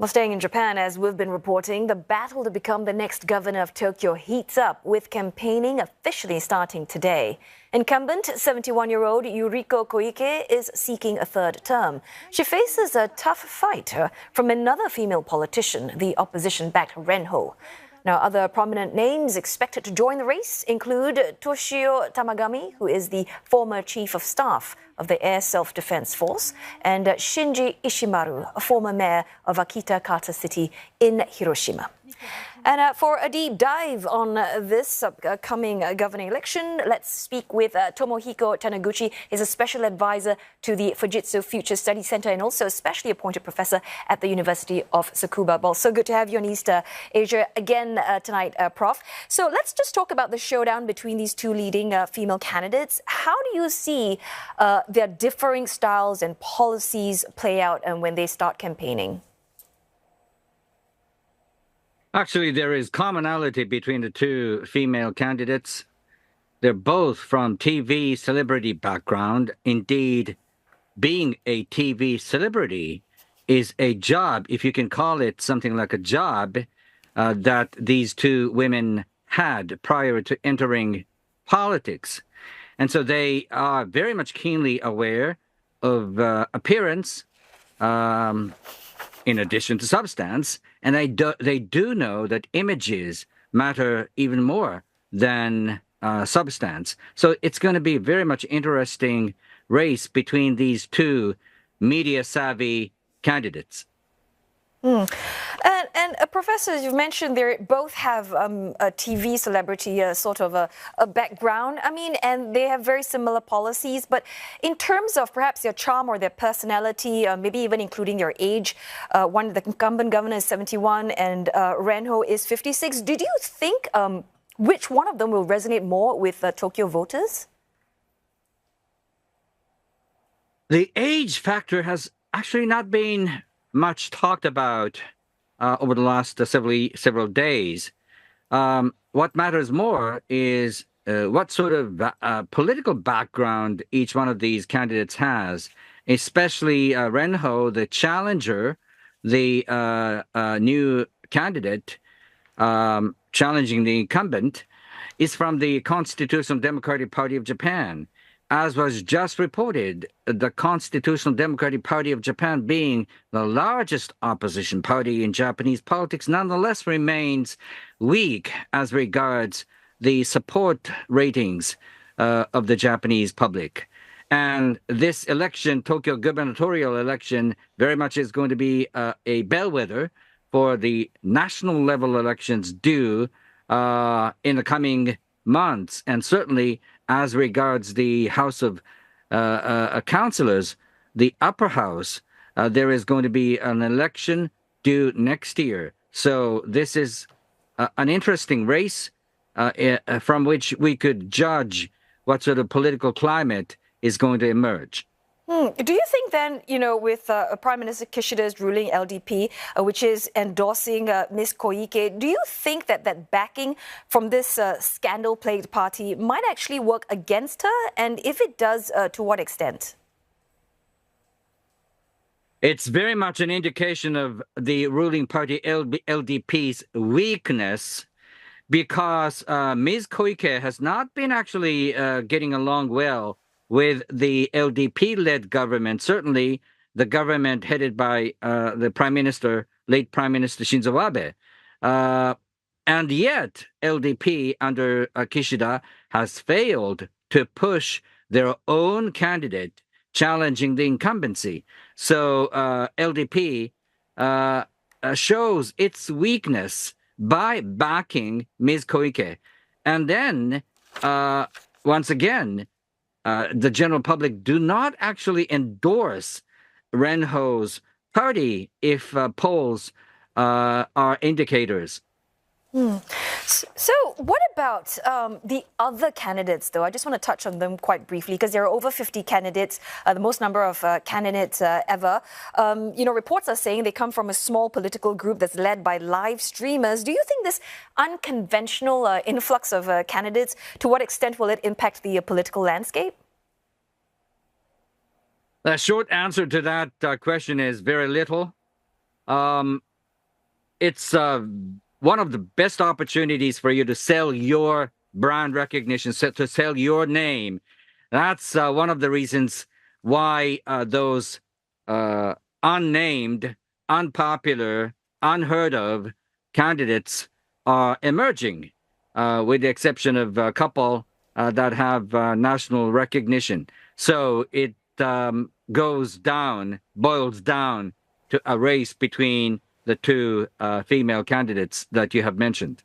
Well, staying in Japan, as we've been reporting, the battle to become the next governor of Tokyo heats up, with campaigning officially starting today. Incumbent 71-year-old Yuriko Koike is seeking a third term. She faces a tough fight from another female politician, the opposition-backed Renho. Now, other prominent names expected to join the race include Toshio Tamagami, who is the former chief of staff of the Air Self-Defense Force, and Shinji Ishimaru, a former mayor of Akita Kata City in Hiroshima. And for a deep dive on this upcoming governing election, let's speak with Tomohiko Taniguchi. He's a special advisor to the Fujitsu Future Study Center and also a specially appointed professor at the University of Tsukuba. Well, so good to have you on East Asia again tonight, Prof. So let's just talk about the showdown between these two leading female candidates. How do you see their differing styles and policies play out when they start campaigning? Actually, there is commonality between the two female candidates. They're both from TV celebrity background. Indeed, being a TV celebrity is a job, if you can call it something like a job, that these two women had prior to entering politics. And so they are very much keenly aware of appearance, in addition to substance, and they do know that images matter even more than substance. So it's going to be a very much interesting race between these two media-savvy candidates. And Professor, you've mentioned they both have a TV celebrity sort of a background. I mean, and they have very similar policies. But in terms of perhaps their charm or their personality, maybe even including their age, the incumbent governor is 71 and Renho is 56. Did you think which one of them will resonate more with Tokyo voters? The age factor has actually not been much talked about over the last several days. What matters more is what sort of political background each one of these candidates has, especially Renho, the challenger, the new candidate challenging the incumbent, is from the Constitutional Democratic Party of Japan. As was just reported, the Constitutional Democratic Party of Japan, being the largest opposition party in Japanese politics, nonetheless remains weak as regards the support ratings of the Japanese public. And this election, Tokyo gubernatorial election, very much is going to be a bellwether for the national level elections due in the coming months, and certainly as regards the House of Councillors, the upper house, there is going to be an election due next year. So this is an interesting race from which we could judge what sort of political climate is going to emerge. Do you think then, with Prime Minister Kishida's ruling LDP, which is endorsing Ms. Koike, do you think that backing from this scandal-plagued party might actually work against her? And if it does, to what extent? It's very much an indication of the ruling party LDP's weakness, because Ms. Koike has not been actually getting along well with the LDP-led government, certainly the government headed by the late Prime Minister Shinzo Abe. And yet, LDP under Kishida has failed to push their own candidate challenging the incumbency. So LDP shows its weakness by backing Ms. Koike. And then, once again, the general public do not actually endorse Renho's party if polls are indicators. So what about the other candidates, though? I just want to touch on them quite briefly, because there are over 50 candidates, the most number of candidates ever. Reports are saying they come from a small political group that's led by live streamers. Do you think this unconventional influx of candidates, to what extent will it impact the political landscape? The short answer to that question is very little. it's one of the best opportunities for you to sell your brand recognition, to sell your name. That's one of the reasons why those unnamed, unpopular, unheard of candidates are emerging, with the exception of a couple that have national recognition. So it boils down to a race between the two female candidates that you have mentioned.